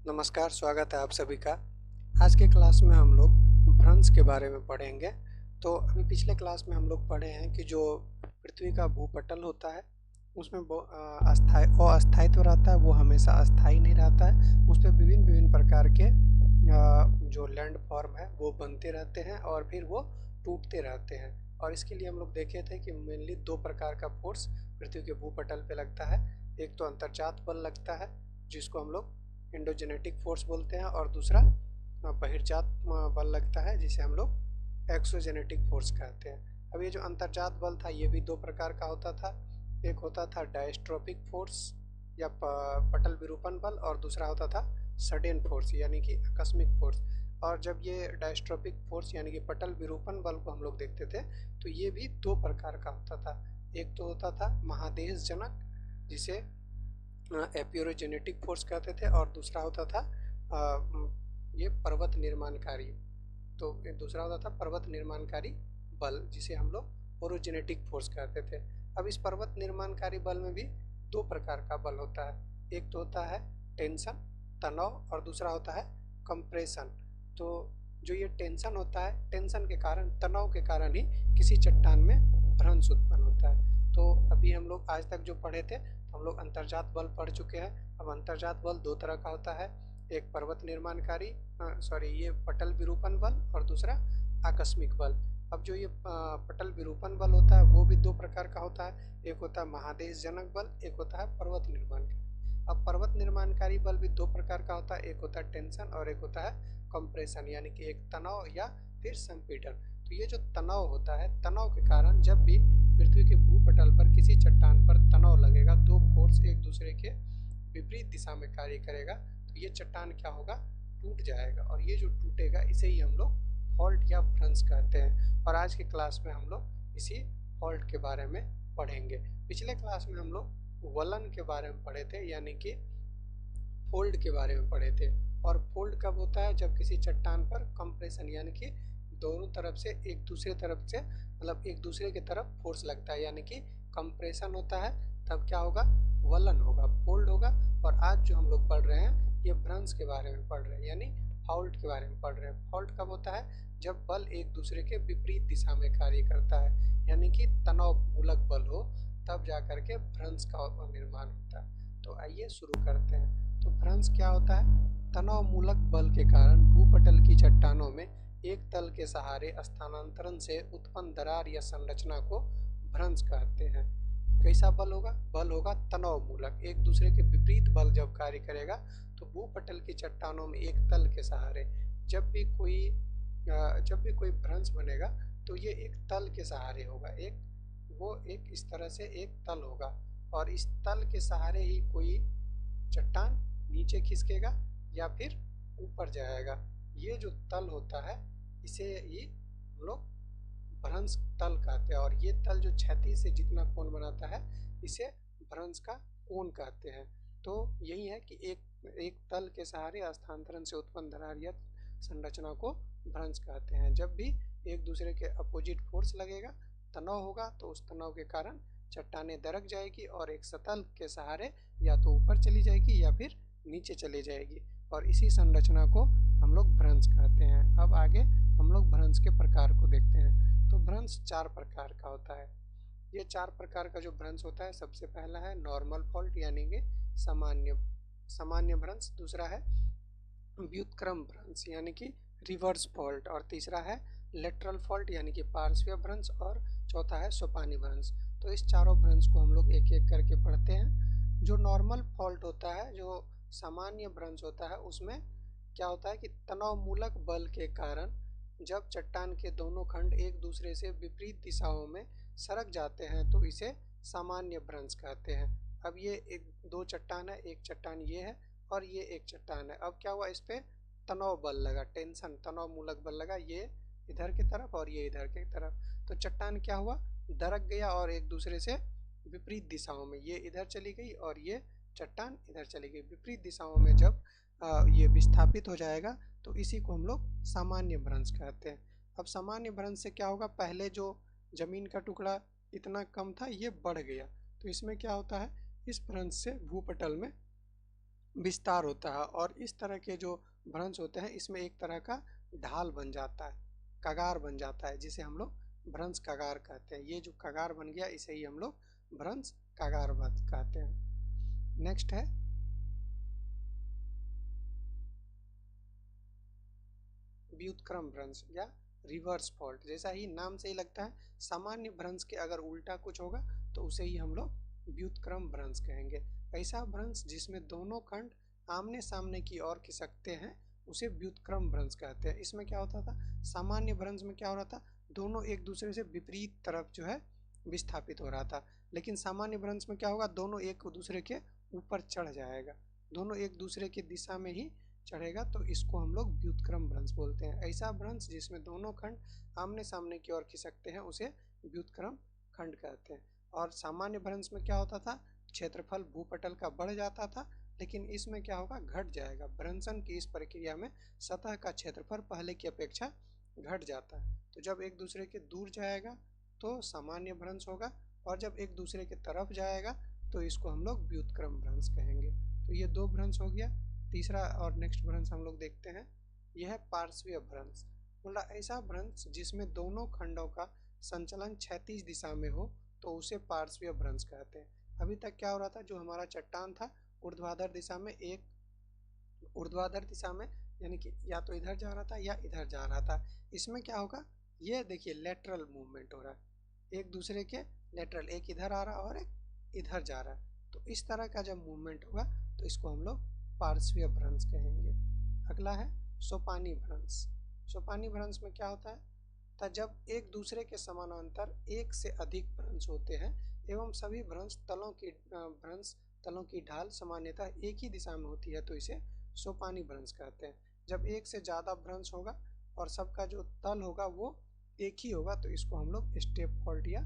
नमस्कार, स्वागत है आप सभी का। आज के क्लास में हम लोग भ्रंश के बारे में पढ़ेंगे। तो अभी पिछले क्लास में हम लोग पढ़े हैं कि जो पृथ्वी का भूपटल होता है उसमें अस्थायित्व रहता है, वो हमेशा अस्थायी नहीं रहता है। उस पर विभिन्न विभिन्न प्रकार के जो लैंड फॉर्म है वो बनते रहते हैं और फिर वो टूटते रहते हैं। और इसके लिए हम लोग देखे थे कि मेनली दो प्रकार का फोर्स पृथ्वी के भूपटल पे लगता है। एक तो अंतर्जात बल लगता है जिसको हम लोग एंडोजेनेटिक फोर्स बोलते हैं, और दूसरा बहिर्जात बल लगता है जिसे हम लोग एक्सोजेनेटिक फोर्स कहते हैं। अब ये जो अंतर्जात बल था ये भी दो प्रकार का होता था। एक होता था डायस्ट्रोपिक फोर्स या पटल विरूपण बल, और दूसरा होता था सडन फोर्स यानी कि आकस्मिक फोर्स। और जब ये डायस्ट्रोपिक फोर्स यानी कि पटल विरूपण बल को हम लोग देखते थे तो ये भी दो प्रकार का होता था। एक तो होता था महादेशजनक जिसे एपियोजेनेटिक फोर्स कहते थे, और दूसरा होता था ये पर्वत निर्माणकारी। तो दूसरा होता था पर्वत निर्माणकारी बल जिसे हम लोग ओरोजेनेटिक फोर्स कहते थे। अब इस पर्वत निर्माणकारी बल में भी दो प्रकार का बल होता है। एक तो होता है टेंशन तनाव, और दूसरा होता है कंप्रेशन। तो जो ये टेंशन होता है, टेंशन के कारण, तनाव के कारण ही किसी चट्टान में भ्रंश उत्पन्न होता है। तो अभी हम लोग आज तक जो पढ़े थे हम लोग अंतर्जात बल पढ़ चुके हैं। अब अंतर्जात बल दो तरह का होता है, एक पर्वत निर्माणकारी ये पटल विरूपण बल, और दूसरा आकस्मिक बल। अब जो ये पटल विरूपण बल होता है वो भी दो प्रकार का होता है। एक होता है महादेशजनक बल, एक होता है पर्वत निर्माणकारी। अब पर्वत निर्माणकारी बल भी दो प्रकार का होता है, एक होता है टेंशन और एक होता है कंप्रेशन यानी कि एक तनाव या फिर संपीड़न। तो ये जो तनाव होता है, तनाव के कारण जब भी पृथ्वी के भूपटल पर किसी चट्टान पर तनाव लगेगा तो फोर्स एक दूसरे के विपरीत दिशा में कार्य करेगा, तो ये चट्टान क्या होगा, टूट जाएगा। और ये जो टूटेगा इसे ही हम लोग फॉल्ट या भ्रंश कहते हैं। और आज की क्लास में हम लोग इसी फॉल्ट के बारे में पढ़ेंगे। पिछले क्लास में हम लोग वलन के बारे में पढ़े थे यानी कि फोल्ड के बारे में पढ़े थे। और फोल्ड कब होता है, जब किसी चट्टान पर कंप्रेशन यानी कि दोनों तरफ से एक दूसरे तरफ से मतलब एक दूसरे की तरफ फोर्स लगता है यानी कि कंप्रेशन होता है, तब क्या होगा, वलन होगा, फोल्ड होगा। और आज जो हम लोग पढ़ रहे हैं ये भ्रंश के बारे में पढ़ रहे हैं यानी फॉल्ट के बारे में पढ़ रहे हैं। फॉल्ट कब होता है, जब बल एक दूसरे के विपरीत दिशा में कार्य करता है यानी कि तनाव मूलक बल हो, तब जा करके भ्रंश का निर्माण होता है। तो आइए शुरू करते हैं। तो भ्रंश क्या होता है, तनाव मूलक बल के कारण भूपटल की चट्टानों में एक तल के सहारे स्थानांतरण से उत्पन्न दरार या संरचना को भ्रंश कहते हैं। कैसा बल होगा, बल होगा तनाव मूलक, एक दूसरे के विपरीत बल जब कार्य करेगा तो भूपटल की चट्टानों में एक तल के सहारे जब भी कोई भ्रंश बनेगा तो ये एक तल के सहारे होगा, एक इस तरह से एक तल होगा, और इस तल के सहारे ही कोई चट्टान नीचे खिसकेगा या फिर ऊपर जाएगा। ये जो तल होता है इसे ही हम लोग भ्रंश तल कहते हैं। और ये तल जो क्षैतिज से जितना कोण बनाता है इसे भ्रंश का कोण कहते हैं। तो यही है कि एक तल के सहारे स्थानांतरण से उत्पन्न दरार या संरचना को भ्रंश कहते हैं। जब भी एक दूसरे के अपोजिट फोर्स लगेगा, तनाव होगा, तो उस तनाव के कारण चट्टानें दरक जाएगी और एक सतल के सहारे या तो ऊपर चली जाएगी या फिर नीचे चली जाएगी, और इसी संरचना को हम लोग भ्रंश कहते हैं। अब आगे हम लोग भ्रंश के प्रकार को देखते हैं। तो भ्रंश चार प्रकार का होता है। ये चार प्रकार का जो भ्रंश होता है, सबसे पहला है नॉर्मल फॉल्ट यानी कि सामान्य भ्रंश, दूसरा है व्युत्क्रम भ्रंश यानी कि रिवर्स फॉल्ट, और तीसरा है लेटरल फॉल्ट यानी कि पार्श्वीय भ्रंश, और चौथा है सोपानी भ्रंश। तो इस चारों भ्रंश को हम लोग एक एक करके पढ़ते हैं। जो नॉर्मल फॉल्ट होता है, जो सामान्य भ्रंश होता है, उसमें क्या होता है कि तनाव मूलक बल के कारण जब चट्टान के दोनों खंड एक दूसरे से विपरीत दिशाओं में सरक जाते हैं तो इसे सामान्य भ्रंश कहते हैं। अब ये दो चट्टान है, एक चट्टान ये है और ये एक चट्टान है। अब क्या हुआ, इस पे तनाव बल लगा, टेंशन तनाव मूलक बल लगा, ये इधर की तरफ और ये इधर की तरफ। तो चट्टान क्या हुआ, दरक गया और एक दूसरे से विपरीत दिशाओं में, ये इधर चली गई और ये चट्टान इधर चली गई। विपरीत दिशाओं में जब ये विस्थापित हो जाएगा तो इसी को हम लोग सामान्य भ्रंश कहते हैं। अब सामान्य भ्रंश से क्या होगा, पहले जो जमीन का टुकड़ा इतना कम था ये बढ़ गया, तो इसमें क्या होता है, इस भ्रंश से भूपटल में विस्तार होता है। और इस तरह के जो भ्रंश होते हैं इसमें एक तरह का ढाल बन जाता है, कगार बन जाता है, जिसे हम लोग भ्रंश कगार कहते हैं। ये जो कगार बन गया इसे ही हम लोग भ्रंश कगार कहते हैं। नेक्स्ट है व्युत्क्रम भ्रंश या रिवर्स फॉल्ट। जैसा ही नाम से ही लगता है, सामान्य भ्रंश के अगर उल्टा कुछ होगा तो उसे ही हम लोग व्युत्क्रम भ्रंश कहेंगे। ऐसा भ्रंश जिसमें दोनों खंड आमने सामने की ओर खिसकते हैं उसे व्युत्क्रम भ्रंश कहते हैं। इसमें क्या होता था, सामान्य भ्रंश में क्या हो रहा था, दोनों एक दूसरे से विपरीत तरफ जो है विस्थापित हो रहा था। लेकिन सामान्य भ्रंश में क्या होगा, दोनों एक दूसरे के ऊपर चढ़ जाएगा, दोनों एक दूसरे की दिशा में ही चढ़ेगा, तो इसको हम लोग व्युत्क्रम भ्रंश बोलते हैं। ऐसा भ्रंश जिसमें दोनों खंड आमने सामने की ओर खिसकते हैं उसे व्युत्क्रम खंड कहते हैं। और सामान्य भ्रंश में क्या होता था, क्षेत्रफल भूपटल का बढ़ जाता था, लेकिन इसमें क्या होगा, घट जाएगा। भ्रंशन की इस प्रक्रिया में सतह का क्षेत्रफल पहले की अपेक्षा घट जाता है। तो जब एक दूसरे के दूर जाएगा तो सामान्य भ्रंश होगा, और जब एक दूसरे के तरफ जाएगा तो इसको हम लोग व्युत्क्रम भ्रंश कहेंगे। तो ये दो भ्रंश हो गया। तीसरा और नेक्स्ट भ्रंश हम लोग देखते हैं, यह है पार्श्वीय भ्रंश। मतलब ऐसा भ्रंश जिसमें दोनों खंडों का संचलन क्षैतिज दिशा में हो तो उसे पार्श्वीय भ्रंश कहते हैं। अभी तक क्या हो रहा था, जो हमारा चट्टान था ऊर्ध्वाधर दिशा में, एक ऊर्ध्वाधर दिशा में यानी कि या तो इधर जा रहा था या इधर जा रहा था। इसमें क्या होगा, ये देखिए लेटरल मूवमेंट हो रहा है, एक दूसरे के लेटरल, एक इधर आ रहा है और एक इधर जा रहा है। तो इस तरह का जब मूवमेंट होगा तो इसको हम लोग पार्श्वीय भ्रंश कहेंगे। अगला है सोपानी भ्रंश। सोपानी भ्रंश में क्या होता है, जब एक दूसरे के समानांतर एक से अधिक भ्रंश होते हैं एवं सभी भ्रंश तलों की ढाल सामान्यतः एक ही दिशा में होती है तो इसे सोपानी भ्रंश कहते हैं। जब एक से ज़्यादा भ्रंश होगा और सबका जो तल होगा वो एक ही होगा तो इसको हम लोग स्टेप फॉल्ट या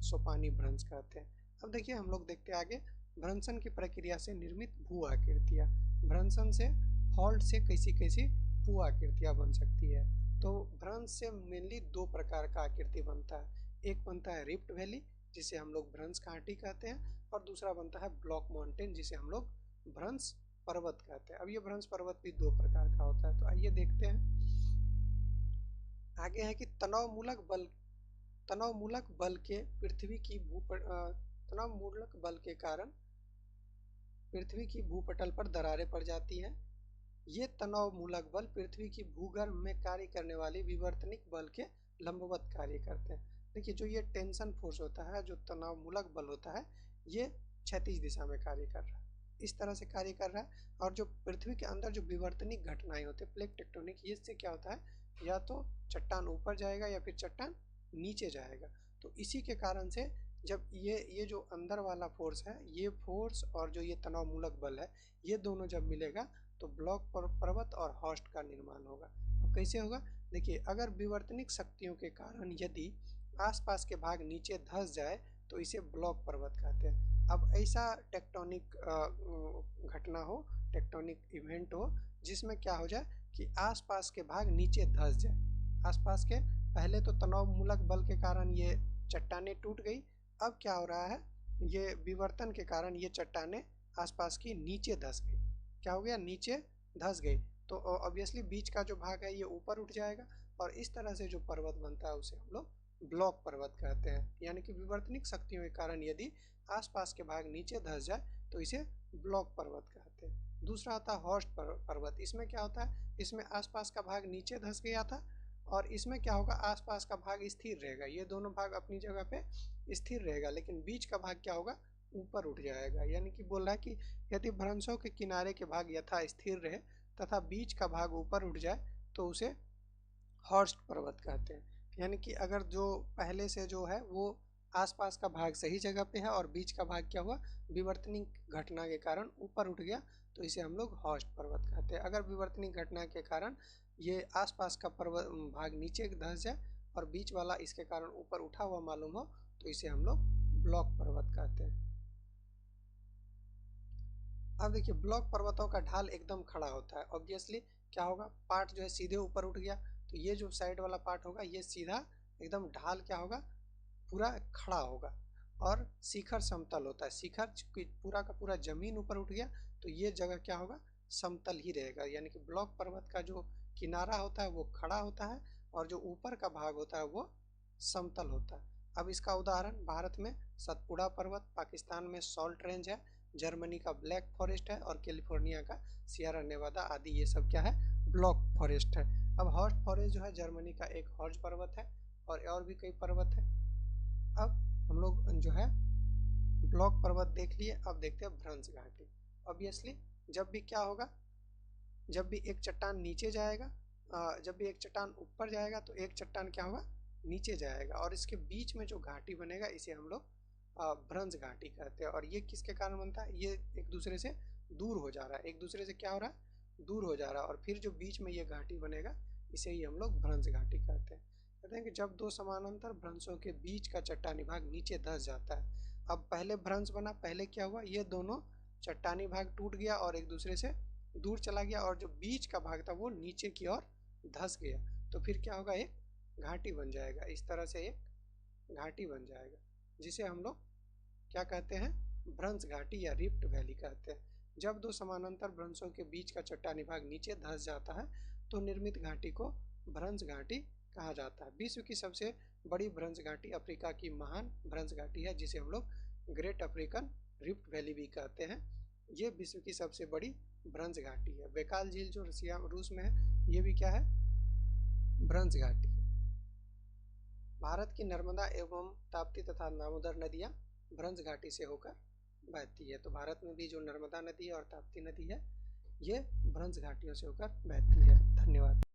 सोपानी भ्रंश कहते हैं। अब देखिए हम लोग देखते हैं आगे, भ्रंशन की प्रक्रिया से निर्मित भू आकृतियाँ। भ्रंशन से फॉल्ट से कैसी कैसी भू आकृतियाँ बन सकती है। तो भ्रंश से मेनली दो प्रकार का आकृति बनता है, एक बनता है रिफ्ट वैली जिसे हम लोग भ्रंश घाटी कहते हैं, और दूसरा बनता है ब्लॉक माउंटेन जिसे हम लोग भ्रंश पर्वत कहते हैं। अब ये भ्रंश पर्वत भी दो प्रकार का होता है। तो आइए देखते हैं आगे है कि तनावमूलक बल के पृथ्वी की तनावमूलक बल के कारण पृथ्वी की भूपटल पर दरारें पड़ जाती हैं। ये तनावमूलक बल पृथ्वी की भूगर्भ में कार्य करने वाले विवर्तनिक बल के लंबवत कार्य करते हैं। देखिए जो ये टेंशन फोर्स होता है, जो तनावमूलक बल होता है, ये क्षैतिज दिशा में कार्य कर रहा है, इस तरह से कार्य कर रहा है। और जो पृथ्वी के अंदर जो विवर्तनिक घटनाएं होती है, प्लेट टेक्टोनिक, इससे क्या होता है, या तो चट्टान ऊपर जाएगा या फिर चट्टान नीचे जाएगा। तो इसी के कारण से जब ये जो अंदर वाला फोर्स है, ये फोर्स और जो ये तनावमूलक बल है, ये दोनों जब मिलेगा तो ब्लॉक पर्वत और हॉस्ट का निर्माण होगा। अब कैसे होगा, देखिए अगर विवर्तनिक शक्तियों के कारण यदि आसपास के भाग नीचे धंस जाए तो इसे ब्लॉक पर्वत कहते हैं। अब ऐसा टेक्टोनिक घटना हो, टेक्टोनिक इवेंट हो जिसमें क्या हो जाए कि आसपास के भाग नीचे धंस जाए। आसपास के पहले तो तनावमूलक बल के कारण ये चट्टानें टूट गई, अब क्या हो रहा है, ये विवर्तन के कारण ये चट्टानें आसपास की नीचे धंस गई। क्या हो गया, नीचे धंस गई, तो ऑब्वियसली बीच का जो भाग है ये ऊपर उठ जाएगा, और इस तरह से जो पर्वत बनता है उसे हम लोग ब्लॉक पर्वत कहते हैं। यानी कि विवर्तनिक शक्तियों के कारण यदि आसपास के भाग नीचे धंस जाए तो इसे ब्लॉक पर्वत कहते हैं। दूसरा होता है हॉस्ट पर्वत। इसमें क्या होता है, इसमें आसपास का भाग नीचे धंस गया था और इसमें क्या होगा, आसपास का भाग स्थिर रहेगा, ये दोनों भाग अपनी जगह पे स्थिर रहेगा, लेकिन बीच का भाग क्या होगा, ऊपर उठ जाएगा। यानी कि बोल रहा है कि यदि भ्रंशों के किनारे के भाग यथा स्थिर रहे तथा बीच का भाग ऊपर उठ जाए तो उसे हॉर्स्ट पर्वत कहते हैं। यानी कि अगर जो पहले से जो है वो आसपास का भाग सही जगह पे है और बीच का भाग क्या हुआ, विवर्तनिक घटना के कारण ऊपर उठ गया तो इसे हम लोग हॉर्स्ट पर्वत कहते हैं। अगर विवर्तनिक घटना के कारण ये आसपास का पर्वत भाग नीचे धंस जाए और बीच वाला इसके कारण ऊपर उठा हुआ मालूम हो तो इसे हम लोग ब्लॉक पर्वत कहते हैं। अब देखिए ब्लॉक पर्वतों का ढाल एकदम खड़ा होता है, ऑब्वियसली क्या होगा, पार्ट जो है सीधे ऊपर उठ गया, तो ये जो साइड वाला पार्ट होगा ये सीधा एकदम ढाल क्या होगा, पूरा खड़ा होगा। और शिखर समतल होता है, शिखर पूरा का पूरा जमीन ऊपर उठ गया तो ये जगह क्या होगा, समतल ही रहेगा, यानी कि ब्लॉक पर्वत का जो किनारा होता है वो खड़ा होता है और जो ऊपर का भाग होता है वो समतल होता है। अब इसका उदाहरण भारत में सतपुड़ा पर्वत, पाकिस्तान में सॉल्ट रेंज है, जर्मनी का ब्लैक फॉरेस्ट है और कैलिफोर्निया का सियरा नेवादा आदि, ये सब क्या है, ब्लॉक फॉरेस्ट है। अब हॉर्स्ट फॉरेस्ट जो है जर्मनी का एक हॉर्ज पर्वत है और भी कई पर्वत है। अब हम लोग जो है ब्लॉक पर्वत देख लिए, अब देखते हैं भ्रंश घाटी। ऑब्वियसली जब भी क्या होगा, जब भी एक चट्टान नीचे जाएगा, जब भी एक चट्टान ऊपर जाएगा तो एक चट्टान क्या होगा, नीचे जाएगा, और इसके बीच में जो घाटी बनेगा इसे हम लोग भ्रंश घाटी कहते हैं। और ये किसके कारण बनता है, ये एक दूसरे से दूर हो जा रहा है, एक दूसरे से क्या हो रहा है, दूर हो जा रहा है, और फिर जो बीच में ये घाटी बनेगा इसे ही हम लोग भ्रंश घाटी कहते हैं। कहते हैं कि जब दो समानांतर भ्रंशों के बीच का चट्टानी भाग नीचे धंस जाता है। अब पहले भ्रंश बना, पहले क्या हुआ, ये दोनों चट्टानी भाग टूट गया और एक दूसरे से दूर चला गया, और जो बीच का भाग था वो नीचे की ओर धंस गया, तो फिर क्या होगा, एक घाटी बन जाएगा, इस तरह से एक घाटी बन जाएगा, जिसे हम लोग क्या कहते हैं, भ्रंश घाटी या रिफ्ट वैली कहते हैं। जब दो समानांतर भ्रंशों के बीच का चट्टानी भाग नीचे धंस जाता है तो निर्मित घाटी को भ्रंश घाटी कहा जाता है। विश्व की सबसे बड़ी भ्रंश घाटी अफ्रीका की महान भ्रंश घाटी है, जिसे हम लोग ग्रेट अफ्रीकन रिफ्ट वैली भी कहते हैं। ये विश्व की सबसे बड़ी भ्रंश घाटी है। बैकाल झील जो रूस में है, ये भी क्या है, भ्रंश घाटी है। भारत की नर्मदा एवं ताप्ती तथा दामोदर नदियां भ्रंश घाटी से होकर बहती है। तो भारत में भी जो नर्मदा नदी है और ताप्ती नदी है, ये भ्रंश घाटियों से होकर बहती है। धन्यवाद।